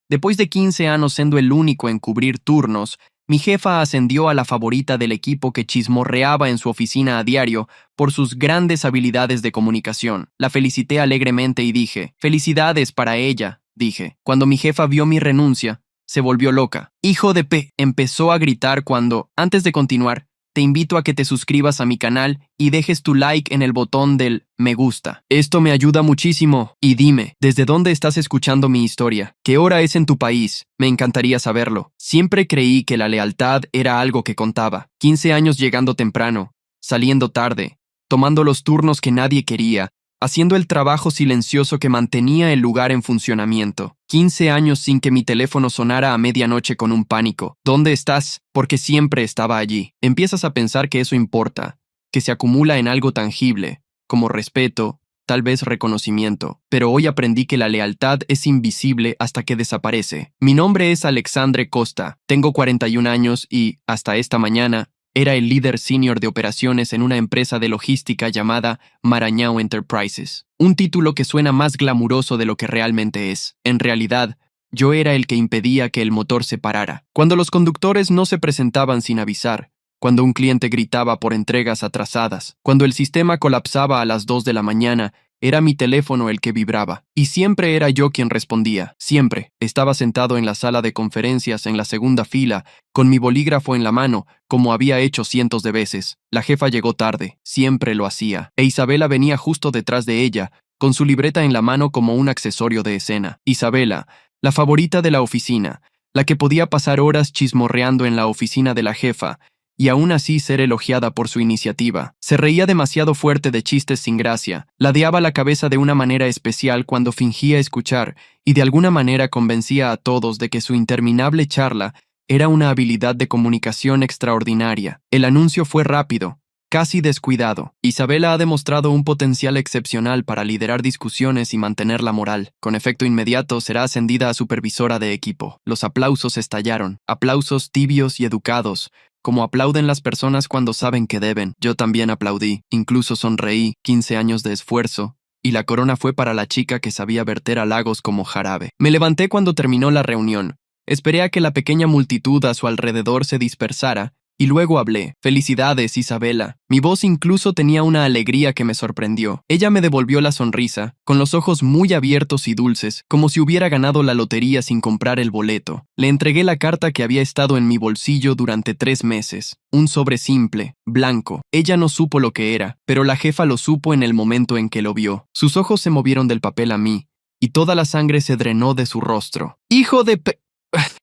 Después de 15 años siendo el único en cubrir turnos, mi jefa ascendió a la favorita del equipo que chismorreaba en su oficina a diario por sus grandes habilidades de comunicación. La felicité alegremente y dije, «Felicidades para ella», dije. Cuando mi jefa vio mi renuncia, se volvió loca. «Hijo de P», empezó a gritar cuando, antes de continuar, te invito a que te suscribas a mi canal y dejes tu like en el botón del me gusta. Esto me ayuda muchísimo. Y dime, ¿desde dónde estás escuchando mi historia? ¿Qué hora es en tu país? Me encantaría saberlo. Siempre creí que la lealtad era algo que contaba. 15 años llegando temprano, saliendo tarde, tomando los turnos que nadie quería, haciendo el trabajo silencioso que mantenía el lugar en funcionamiento. 15 años sin que mi teléfono sonara a medianoche con un pánico. ¿Dónde estás? Porque siempre estaba allí. Empiezas a pensar que eso importa, que se acumula en algo tangible, como respeto, tal vez reconocimiento. Pero hoy aprendí que la lealtad es invisible hasta que desaparece. Mi nombre es Alexandre Costa, tengo 41 años y, hasta esta mañana, era el líder senior de operaciones en una empresa de logística llamada Marañao Enterprises. Un título que suena más glamuroso de lo que realmente es. En realidad, yo era el que impedía que el motor se parara. Cuando los conductores no se presentaban sin avisar, cuando un cliente gritaba por entregas atrasadas, cuando el sistema colapsaba a las 2 de la mañana, era mi teléfono el que vibraba. Y siempre era yo quien respondía. Siempre. Estaba sentado en la sala de conferencias en la segunda fila, con mi bolígrafo en la mano, como había hecho cientos de veces. La jefa llegó tarde. Siempre lo hacía. E Isabela venía justo detrás de ella, con su libreta en la mano como un accesorio de escena. Isabela, la favorita de la oficina, la que podía pasar horas chismorreando en la oficina de la jefa, y aún así ser elogiada por su iniciativa. Se reía demasiado fuerte de chistes sin gracia, ladeaba la cabeza de una manera especial cuando fingía escuchar y de alguna manera convencía a todos de que su interminable charla era una habilidad de comunicación extraordinaria. El anuncio fue rápido, casi descuidado. Isabela ha demostrado un potencial excepcional para liderar discusiones y mantener la moral. Con efecto inmediato será ascendida a supervisora de equipo. Los aplausos estallaron, aplausos tibios y educados, como aplauden las personas cuando saben que deben. Yo también aplaudí, incluso sonreí, 15 años de esfuerzo, y la corona fue para la chica que sabía verter halagos como jarabe. Me levanté cuando terminó la reunión. Esperé a que la pequeña multitud a su alrededor se dispersara, y luego hablé. «Felicidades, Isabela». Mi voz incluso tenía una alegría que me sorprendió. Ella me devolvió la sonrisa, con los ojos muy abiertos y dulces, como si hubiera ganado la lotería sin comprar el boleto. Le entregué la carta que había estado en mi bolsillo durante 3 meses. Un sobre simple, blanco. Ella no supo lo que era, pero la jefa lo supo en el momento en que lo vio. Sus ojos se movieron del papel a mí, y toda la sangre se drenó de su rostro. «¡Hijo de P...!»,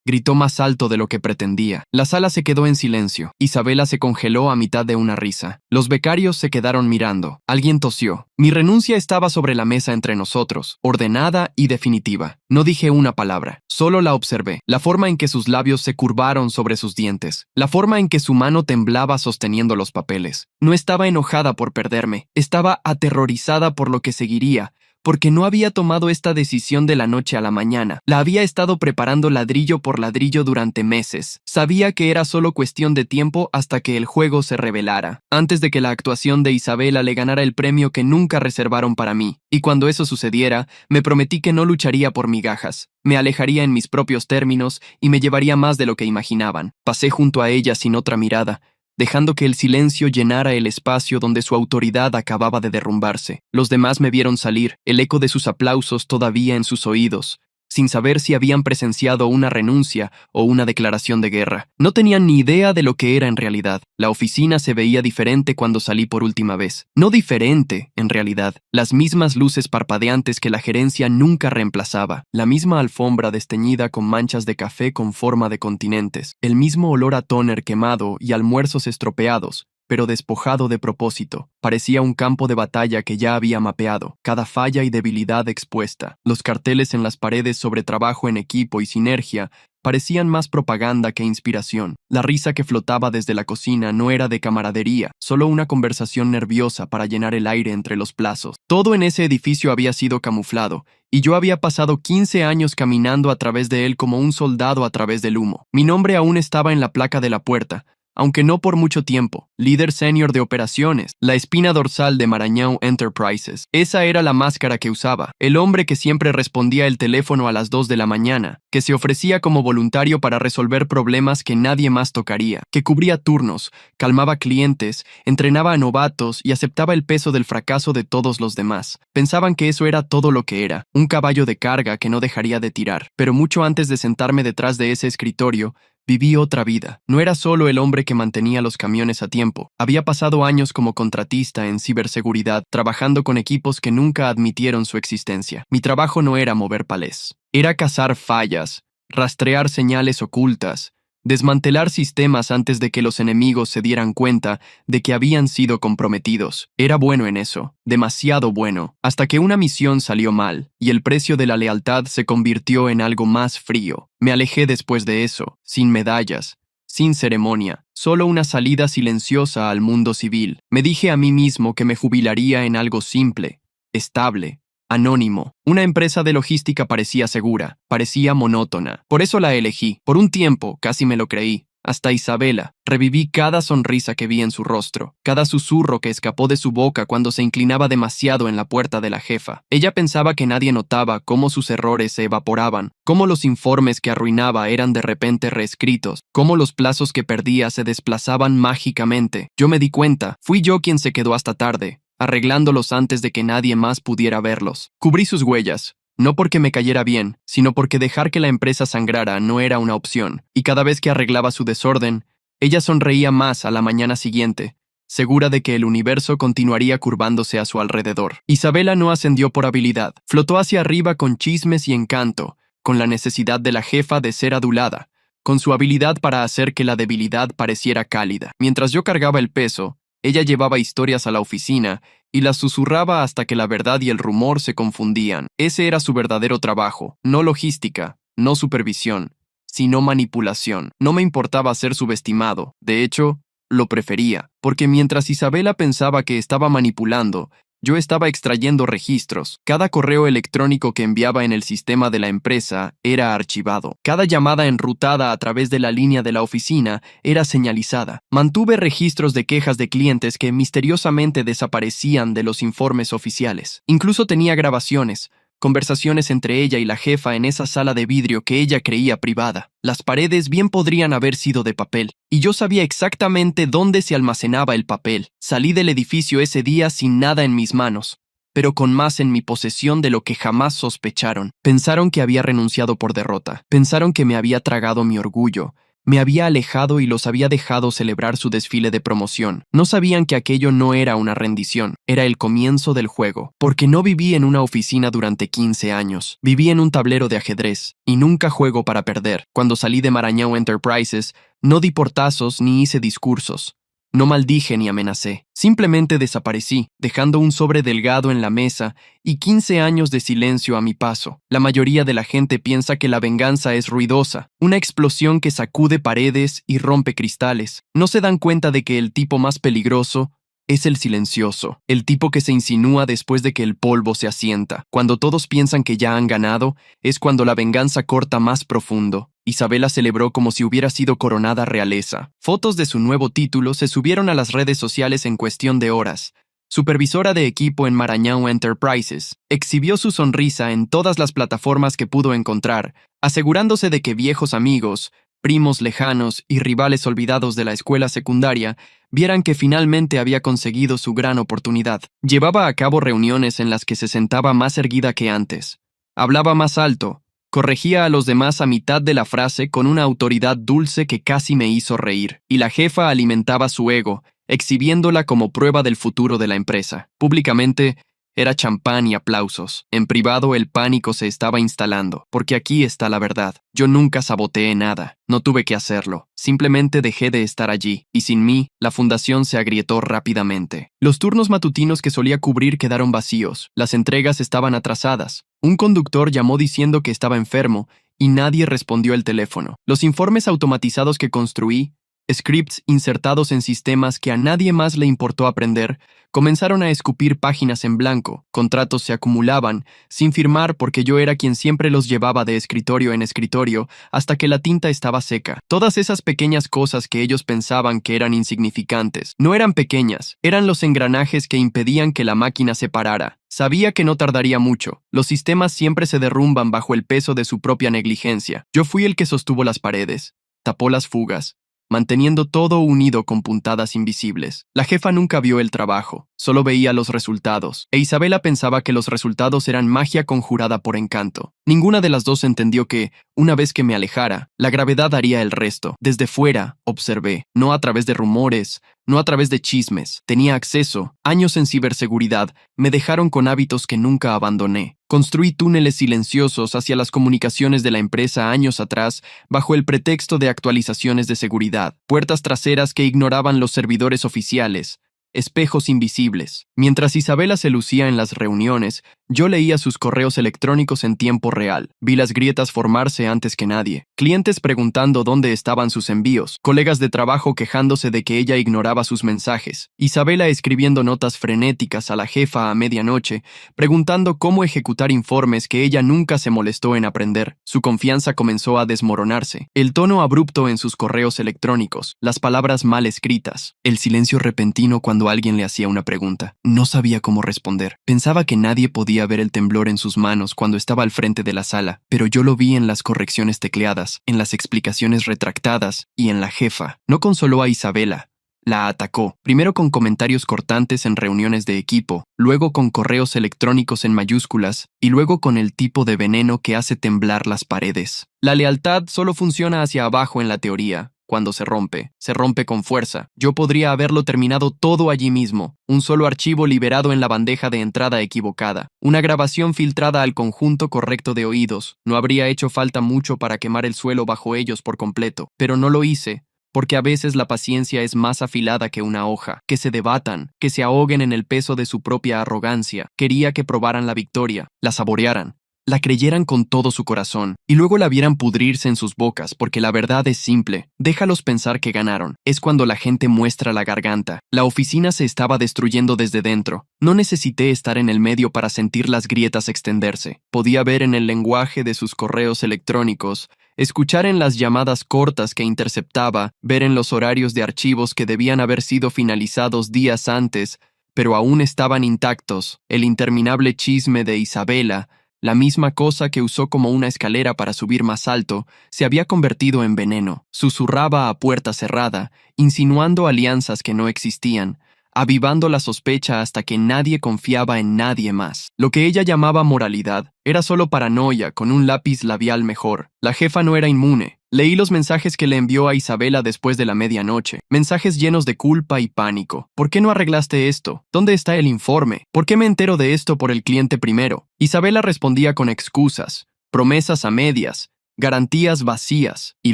gritó más alto de lo que pretendía. La sala se quedó en silencio. Isabela se congeló a mitad de una risa. Los becarios se quedaron mirando. Alguien tosió. Mi renuncia estaba sobre la mesa entre nosotros, ordenada y definitiva. No dije una palabra, solo la observé. La forma en que sus labios se curvaron sobre sus dientes. La forma en que su mano temblaba sosteniendo los papeles. No estaba enojada por perderme. Estaba aterrorizada por lo que seguiría, porque no había tomado esta decisión de la noche a la mañana. La había estado preparando ladrillo por ladrillo durante meses. Sabía que era solo cuestión de tiempo hasta que el juego se revelara, antes de que la actuación de Isabela le ganara el premio que nunca reservaron para mí. Y cuando eso sucediera, me prometí que no lucharía por migajas. Me alejaría en mis propios términos y me llevaría más de lo que imaginaban. Pasé junto a ella sin otra mirada, dejando que el silencio llenara el espacio donde su autoridad acababa de derrumbarse. Los demás me vieron salir, el eco de sus aplausos todavía en sus oídos, sin saber si habían presenciado una renuncia o una declaración de guerra. No tenían ni idea de lo que era en realidad. La oficina se veía diferente cuando salí por última vez. No diferente, en realidad. Las mismas luces parpadeantes que la gerencia nunca reemplazaba. La misma alfombra desteñida con manchas de café con forma de continentes. El mismo olor a tóner quemado y almuerzos estropeados, pero despojado de propósito. Parecía un campo de batalla que ya había mapeado, cada falla y debilidad expuesta. Los carteles en las paredes sobre trabajo en equipo y sinergia parecían más propaganda que inspiración. La risa que flotaba desde la cocina no era de camaradería, solo una conversación nerviosa para llenar el aire entre los plazos. Todo en ese edificio había sido camuflado, y yo había pasado 15 años caminando a través de él como un soldado a través del humo. Mi nombre aún estaba en la placa de la puerta, aunque no por mucho tiempo. Líder senior de operaciones, la espina dorsal de Maranhão Enterprises. Esa era la máscara que usaba. El hombre que siempre respondía el teléfono a las 2 de la mañana, que se ofrecía como voluntario para resolver problemas que nadie más tocaría, que cubría turnos, calmaba clientes, entrenaba a novatos y aceptaba el peso del fracaso de todos los demás. Pensaban que eso era todo lo que era, un caballo de carga que no dejaría de tirar. Pero mucho antes de sentarme detrás de ese escritorio, viví otra vida. No era solo el hombre que mantenía los camiones a tiempo. Había pasado años como contratista en ciberseguridad, trabajando con equipos que nunca admitieron su existencia. Mi trabajo no era mover palés. Era cazar fallas, rastrear señales ocultas, desmantelar sistemas antes de que los enemigos se dieran cuenta de que habían sido comprometidos. Era bueno en eso, demasiado bueno, hasta que una misión salió mal, y el precio de la lealtad se convirtió en algo más frío. Me alejé después de eso, sin medallas, sin ceremonia, solo una salida silenciosa al mundo civil. Me dije a mí mismo que me jubilaría en algo simple, estable, anónimo. Una empresa de logística parecía segura, parecía monótona. Por eso la elegí. Por un tiempo, casi me lo creí. Hasta Isabela. Reviví cada sonrisa que vi en su rostro, cada susurro que escapó de su boca cuando se inclinaba demasiado en la puerta de la jefa. Ella pensaba que nadie notaba cómo sus errores se evaporaban, cómo los informes que arruinaba eran de repente reescritos, cómo los plazos que perdía se desplazaban mágicamente. Yo me di cuenta. Fui yo quien se quedó hasta tarde, arreglándolos antes de que nadie más pudiera verlos. Cubrí sus huellas, no porque me cayera bien, sino porque dejar que la empresa sangrara no era una opción, y cada vez que arreglaba su desorden, ella sonreía más a la mañana siguiente, segura de que el universo continuaría curvándose a su alrededor. Isabela no ascendió por habilidad, flotó hacia arriba con chismes y encanto, con la necesidad de la jefa de ser adulada, con su habilidad para hacer que la debilidad pareciera cálida. Mientras yo cargaba el peso, ella llevaba historias a la oficina y las susurraba hasta que la verdad y el rumor se confundían. Ese era su verdadero trabajo, no logística, no supervisión, sino manipulación. No me importaba ser subestimado, de hecho, lo prefería, porque mientras Isabela pensaba que estaba manipulando, yo estaba extrayendo registros. Cada correo electrónico que enviaba en el sistema de la empresa era archivado. Cada llamada enrutada a través de la línea de la oficina era señalizada. Mantuve registros de quejas de clientes que misteriosamente desaparecían de los informes oficiales. Incluso tenía grabaciones, conversaciones entre ella y la jefa en esa sala de vidrio que ella creía privada. Las paredes bien podrían haber sido de papel, y yo sabía exactamente dónde se almacenaba el papel. Salí del edificio ese día sin nada en mis manos, pero con más en mi posesión de lo que jamás sospecharon. Pensaron que había renunciado por derrota. Pensaron que me había tragado mi orgullo. Me había alejado y los había dejado celebrar su desfile de promoción. No sabían que aquello no era una rendición, era el comienzo del juego. Porque no viví en una oficina durante 15 años. Viví en un tablero de ajedrez, y nunca juego para perder. Cuando salí de Maranhão Enterprises, no di portazos ni hice discursos. No maldije ni amenacé. Simplemente desaparecí, dejando un sobre delgado en la mesa y 15 años de silencio a mi paso. La mayoría de la gente piensa que la venganza es ruidosa, una explosión que sacude paredes y rompe cristales. No se dan cuenta de que el tipo más peligroso es el silencioso, el tipo que se insinúa después de que el polvo se asienta. Cuando todos piensan que ya han ganado, es cuando la venganza corta más profundo. Isabela celebró como si hubiera sido coronada realeza. Fotos de su nuevo título se subieron a las redes sociales en cuestión de horas. Supervisora de equipo en Maranhão Enterprises, exhibió su sonrisa en todas las plataformas que pudo encontrar, asegurándose de que viejos amigos, primos lejanos y rivales olvidados de la escuela secundaria vieran que finalmente había conseguido su gran oportunidad. Llevaba a cabo reuniones en las que se sentaba más erguida que antes. Hablaba más alto. Corregía a los demás a mitad de la frase con una autoridad dulce que casi me hizo reír, y la jefa alimentaba su ego, exhibiéndola como prueba del futuro de la empresa. Públicamente, era champán y aplausos. En privado, el pánico se estaba instalando, porque aquí está la verdad. Yo nunca saboteé nada, no tuve que hacerlo. Simplemente dejé de estar allí, y sin mí, la fundación se agrietó rápidamente. Los turnos matutinos que solía cubrir quedaron vacíos, las entregas estaban atrasadas. Un conductor llamó diciendo que estaba enfermo, y nadie respondió el teléfono. Los informes automatizados que construí Scripts insertados en sistemas que a nadie más le importó aprender, comenzaron a escupir páginas en blanco, contratos se acumulaban, sin firmar porque yo era quien siempre los llevaba de escritorio en escritorio hasta que la tinta estaba seca. Todas esas pequeñas cosas que ellos pensaban que eran insignificantes, no eran pequeñas, eran los engranajes que impedían que la máquina se parara. Sabía que no tardaría mucho. Los sistemas siempre se derrumban bajo el peso de su propia negligencia. Yo fui el que sostuvo las paredes, tapó las fugas, manteniendo todo unido con puntadas invisibles. La jefa nunca vio el trabajo, solo veía los resultados, e Isabela pensaba que los resultados eran magia conjurada por encanto. Ninguna de las dos entendió que, una vez que me alejara, la gravedad haría el resto. Desde fuera, observé, no a través de rumores, no a través de chismes. Tenía acceso. Años en ciberseguridad me dejaron con hábitos que nunca abandoné. Construí túneles silenciosos hacia las comunicaciones de la empresa años atrás bajo el pretexto de actualizaciones de seguridad, puertas traseras que ignoraban los servidores oficiales, espejos invisibles. Mientras Isabela se lucía en las reuniones, yo leía sus correos electrónicos en tiempo real. Vi las grietas formarse antes que nadie. Clientes preguntando dónde estaban sus envíos. Colegas de trabajo quejándose de que ella ignoraba sus mensajes. Isabela escribiendo notas frenéticas a la jefa a medianoche, preguntando cómo ejecutar informes que ella nunca se molestó en aprender. Su confianza comenzó a desmoronarse. El tono abrupto en sus correos electrónicos, las palabras mal escritas, el silencio repentino cuando alguien le hacía una pregunta. No sabía cómo responder. Pensaba que nadie podía ver el temblor en sus manos cuando estaba al frente de la sala, pero yo lo vi en las correcciones tecleadas, en las explicaciones retractadas y en la jefa. No consoló a Isabela. La atacó, primero con comentarios cortantes en reuniones de equipo, luego con correos electrónicos en mayúsculas y luego con el tipo de veneno que hace temblar las paredes. La lealtad solo funciona hacia abajo en la teoría. Cuando se rompe con fuerza. Yo podría haberlo terminado todo allí mismo. Un solo archivo liberado en la bandeja de entrada equivocada. Una grabación filtrada al conjunto correcto de oídos. No habría hecho falta mucho para quemar el suelo bajo ellos por completo. Pero no lo hice, porque a veces la paciencia es más afilada que una hoja. Que se debatan, que se ahoguen en el peso de su propia arrogancia. Quería que probaran la victoria, la saborearan, la creyeran con todo su corazón, y luego la vieran pudrirse en sus bocas, porque la verdad es simple. Déjalos pensar que ganaron. Es cuando la gente muestra la garganta. La oficina se estaba destruyendo desde dentro. No necesité estar en el medio para sentir las grietas extenderse. Podía ver en el lenguaje de sus correos electrónicos, escuchar en las llamadas cortas que interceptaba, ver en los horarios de archivos que debían haber sido finalizados días antes, pero aún estaban intactos, el interminable chisme de Isabela. La misma cosa que usó como una escalera para subir más alto, se había convertido en veneno. Susurraba a puerta cerrada, insinuando alianzas que no existían, avivando la sospecha hasta que nadie confiaba en nadie más. Lo que ella llamaba moralidad era solo paranoia con un lápiz labial mejor. La jefa no era inmune. Leí los mensajes que le envió a Isabela después de la medianoche. Mensajes llenos de culpa y pánico. ¿Por qué no arreglaste esto? ¿Dónde está el informe? ¿Por qué me entero de esto por el cliente primero? Isabela respondía con excusas, promesas a medias, garantías vacías. Y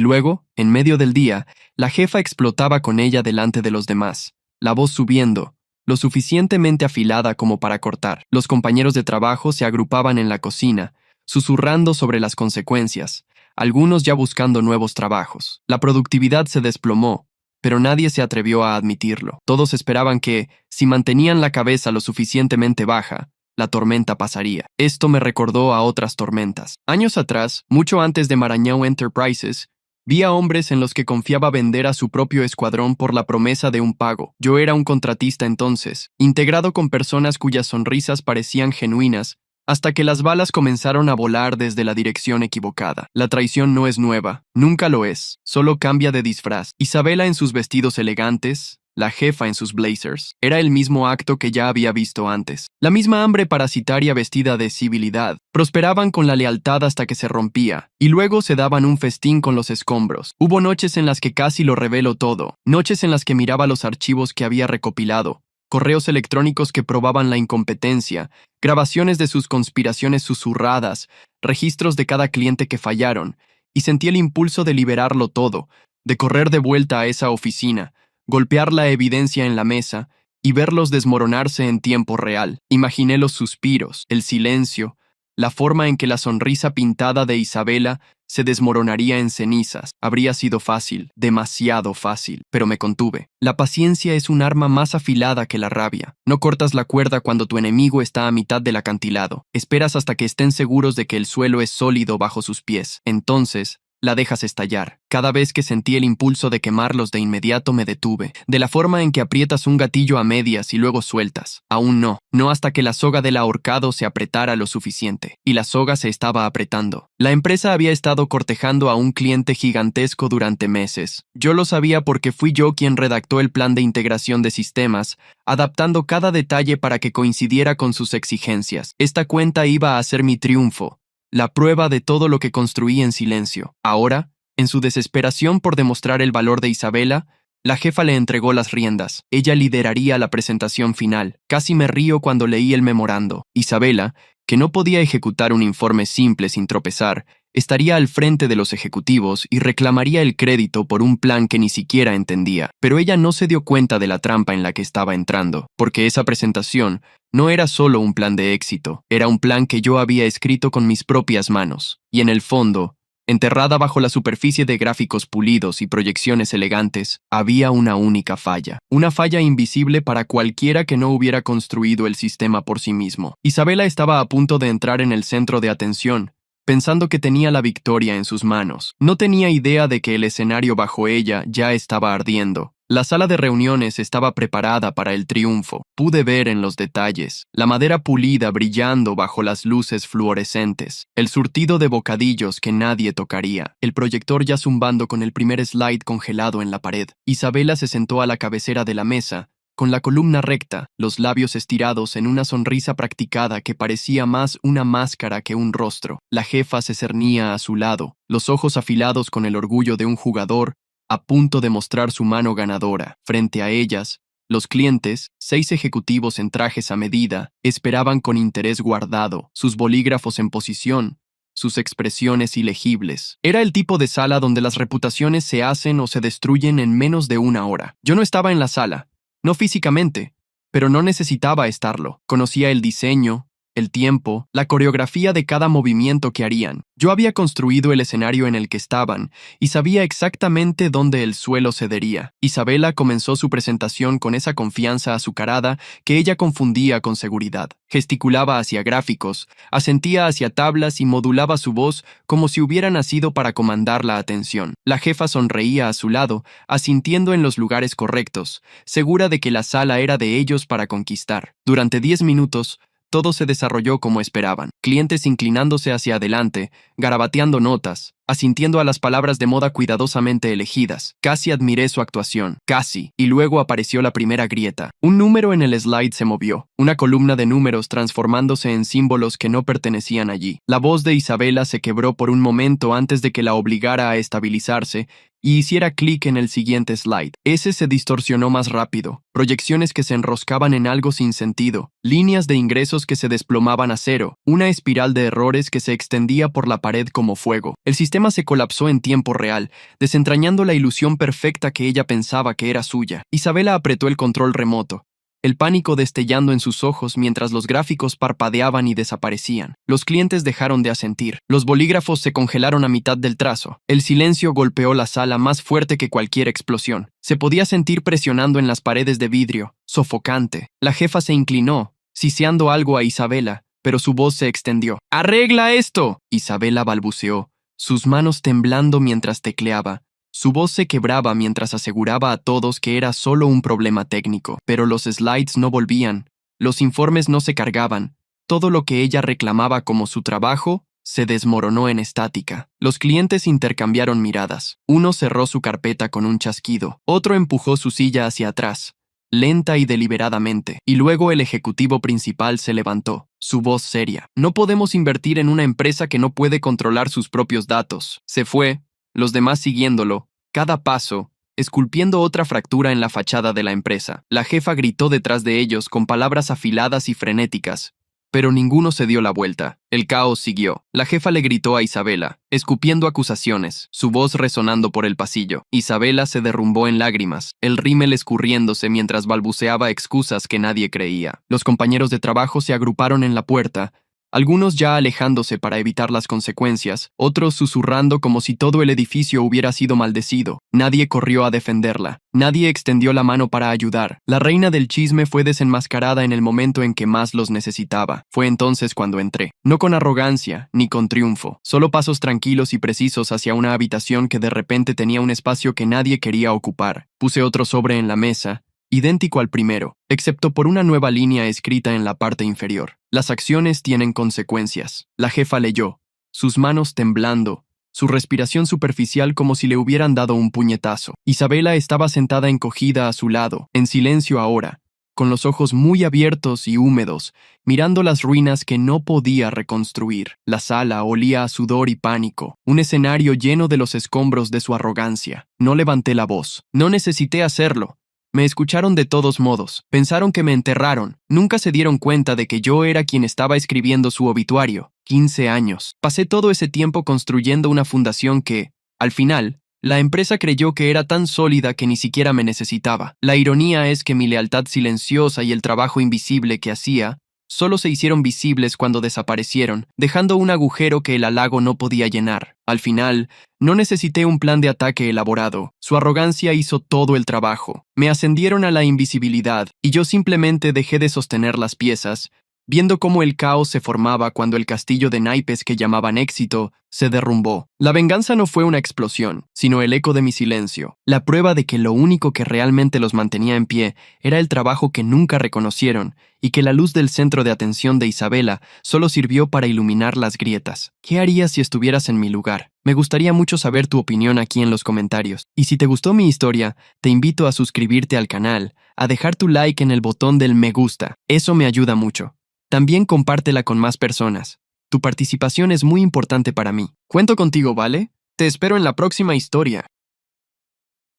luego, en medio del día, la jefa explotaba con ella delante de los demás, la voz subiendo, lo suficientemente afilada como para cortar. Los compañeros de trabajo se agrupaban en la cocina, susurrando sobre las consecuencias, algunos ya buscando nuevos trabajos. La productividad se desplomó, pero nadie se atrevió a admitirlo. Todos esperaban que, si mantenían la cabeza lo suficientemente baja, la tormenta pasaría. Esto me recordó a otras tormentas. Años atrás, mucho antes de Marañao Enterprises, vi a hombres en los que confiaba vender a su propio escuadrón por la promesa de un pago. Yo era un contratista entonces, integrado con personas cuyas sonrisas parecían genuinas, hasta que las balas comenzaron a volar desde la dirección equivocada. La traición no es nueva, nunca lo es, solo cambia de disfraz. Isabela en sus vestidos elegantes, la jefa en sus blazers. Era el mismo acto que ya había visto antes. La misma hambre parasitaria vestida de civilidad. Prosperaban con la lealtad hasta que se rompía, y luego se daban un festín con los escombros. Hubo noches en las que casi lo reveló todo, noches en las que miraba los archivos que había recopilado, correos electrónicos que probaban la incompetencia, grabaciones de sus conspiraciones susurradas, registros de cada cliente que fallaron, y sentí el impulso de liberarlo todo, de correr de vuelta a esa oficina, golpear la evidencia en la mesa y verlos desmoronarse en tiempo real. Imaginé los suspiros, el silencio, la forma en que la sonrisa pintada de Isabela se desmoronaría en cenizas. Habría sido fácil, demasiado fácil, pero me contuve. La paciencia es un arma más afilada que la rabia. No cortas la cuerda cuando tu enemigo está a mitad del acantilado. Esperas hasta que estén seguros de que el suelo es sólido bajo sus pies. Entonces, la dejas estallar. Cada vez que sentí el impulso de quemarlos de inmediato me detuve, de la forma en que aprietas un gatillo a medias y luego sueltas. Aún no hasta que la soga del ahorcado se apretara lo suficiente. Y la soga se estaba apretando. La empresa había estado cortejando a un cliente gigantesco durante meses. Yo lo sabía porque fui yo quien redactó el plan de integración de sistemas, adaptando cada detalle para que coincidiera con sus exigencias. Esta cuenta iba a ser mi triunfo, la prueba de todo lo que construí en silencio. Ahora, en su desesperación por demostrar el valor de Isabela, la jefa le entregó las riendas. Ella lideraría la presentación final. Casi me río cuando leí el memorando. Isabela, que no podía ejecutar un informe simple sin tropezar, estaría al frente de los ejecutivos y reclamaría el crédito por un plan que ni siquiera entendía. Pero ella no se dio cuenta de la trampa en la que estaba entrando, porque esa presentación no era solo un plan de éxito, era un plan que yo había escrito con mis propias manos. Y en el fondo, enterrada bajo la superficie de gráficos pulidos y proyecciones elegantes, había una única falla. Una falla invisible para cualquiera que no hubiera construido el sistema por sí mismo. Isabela estaba a punto de entrar en el centro de atención, pensando que tenía la victoria en sus manos. No tenía idea de que el escenario bajo ella ya estaba ardiendo. La sala de reuniones estaba preparada para el triunfo. Pude ver en los detalles la madera pulida brillando bajo las luces fluorescentes, el surtido de bocadillos que nadie tocaría, el proyector ya zumbando con el primer slide congelado en la pared. Isabela se sentó a la cabecera de la mesa, con la columna recta, los labios estirados en una sonrisa practicada que parecía más una máscara que un rostro. La jefa se cernía a su lado, los ojos afilados con el orgullo de un jugador a punto de mostrar su mano ganadora. Frente a ellas, los clientes, 6 ejecutivos en trajes a medida, esperaban con interés guardado, sus bolígrafos en posición, sus expresiones ilegibles. Era el tipo de sala donde las reputaciones se hacen o se destruyen en menos de una hora. Yo no estaba en la sala, no físicamente, pero no necesitaba estarlo. Conocía el diseño, el tiempo, la coreografía de cada movimiento que harían. Yo había construido el escenario en el que estaban y sabía exactamente dónde el suelo cedería. Isabela comenzó su presentación con esa confianza azucarada que ella confundía con seguridad. Gesticulaba hacia gráficos, asentía hacia tablas y modulaba su voz como si hubiera nacido para comandar la atención. La jefa sonreía a su lado, asintiendo en los lugares correctos, segura de que la sala era de ellos para conquistar. Durante 10 minutos, todo se desarrolló como esperaban, clientes inclinándose hacia adelante, garabateando notas, asintiendo a las palabras de moda cuidadosamente elegidas. Casi admiré su actuación, casi, y luego apareció la primera grieta. Un número en el slide se movió, una columna de números transformándose en símbolos que no pertenecían allí. La voz de Isabela se quebró por un momento antes de que la obligara a estabilizarse y hiciera clic en el siguiente slide. Ese se distorsionó más rápido, proyecciones que se enroscaban en algo sin sentido, líneas de ingresos que se desplomaban a cero, una espiral de errores que se extendía por la pared como fuego. El sistema se colapsó en tiempo real, desentrañando la ilusión perfecta que ella pensaba que era suya. Isabela apretó el control remoto, el pánico destellando en sus ojos mientras los gráficos parpadeaban y desaparecían. Los clientes dejaron de asentir. Los bolígrafos se congelaron a mitad del trazo. El silencio golpeó la sala más fuerte que cualquier explosión. Se podía sentir presionando en las paredes de vidrio, sofocante. La jefa se inclinó, siseando algo a Isabela, pero su voz se extendió. ¡Arregla esto!, Isabela balbuceó, sus manos temblando mientras tecleaba. Su voz se quebraba mientras aseguraba a todos que era solo un problema técnico, pero los slides no volvían, los informes no se cargaban, todo lo que ella reclamaba como su trabajo se desmoronó en estática. Los clientes intercambiaron miradas. Uno cerró su carpeta con un chasquido, otro empujó su silla hacia atrás, lenta y deliberadamente, y luego el ejecutivo principal se levantó, su voz seria. No podemos invertir en una empresa que no puede controlar sus propios datos. Se fue, los demás siguiéndolo, cada paso, esculpiendo otra fractura en la fachada de la empresa. La jefa gritó detrás de ellos con palabras afiladas y frenéticas, pero ninguno se dio la vuelta. El caos siguió. La jefa le gritó a Isabela, escupiendo acusaciones, su voz resonando por el pasillo. Isabela se derrumbó en lágrimas, el rímel escurriéndose mientras balbuceaba excusas que nadie creía. Los compañeros de trabajo se agruparon en la puerta, algunos ya alejándose para evitar las consecuencias, otros susurrando como si todo el edificio hubiera sido maldecido. Nadie corrió a defenderla, nadie extendió la mano para ayudar. La reina del chisme fue desenmascarada en el momento en que más los necesitaba. Fue entonces cuando entré, no con arrogancia ni con triunfo, solo pasos tranquilos y precisos hacia una habitación que de repente tenía un espacio que nadie quería ocupar. Puse otro sobre en la mesa, idéntico al primero, excepto por una nueva línea escrita en la parte inferior. Las acciones tienen consecuencias. La jefa leyó, sus manos temblando, su respiración superficial como si le hubieran dado un puñetazo. Isabela estaba sentada encogida a su lado, en silencio ahora, con los ojos muy abiertos y húmedos, mirando las ruinas que no podía reconstruir. La sala olía a sudor y pánico, un escenario lleno de los escombros de su arrogancia. No levanté la voz. No necesité hacerlo. Me escucharon de todos modos, pensaron que me enterraron, nunca se dieron cuenta de que yo era quien estaba escribiendo su obituario. 15 años. Pasé todo ese tiempo construyendo una fundación que, al final, la empresa creyó que era tan sólida que ni siquiera me necesitaba. La ironía es que mi lealtad silenciosa y el trabajo invisible que hacía solo se hicieron visibles cuando desaparecieron, dejando un agujero que el halago no podía llenar. Al final, no necesité un plan de ataque elaborado. Su arrogancia hizo todo el trabajo. Me ascendieron a la invisibilidad, y yo simplemente dejé de sostener las piezas, viendo cómo el caos se formaba cuando el castillo de naipes que llamaban éxito se derrumbó. La venganza no fue una explosión, sino el eco de mi silencio, la prueba de que lo único que realmente los mantenía en pie era el trabajo que nunca reconocieron, y que la luz del centro de atención de Isabela solo sirvió para iluminar las grietas. ¿Qué harías si estuvieras en mi lugar? Me gustaría mucho saber tu opinión aquí en los comentarios. Y si te gustó mi historia, te invito a suscribirte al canal, a dejar tu like en el botón del me gusta. Eso me ayuda mucho. También compártela con más personas. Tu participación es muy importante para mí. Cuento contigo, ¿vale? Te espero en la próxima historia.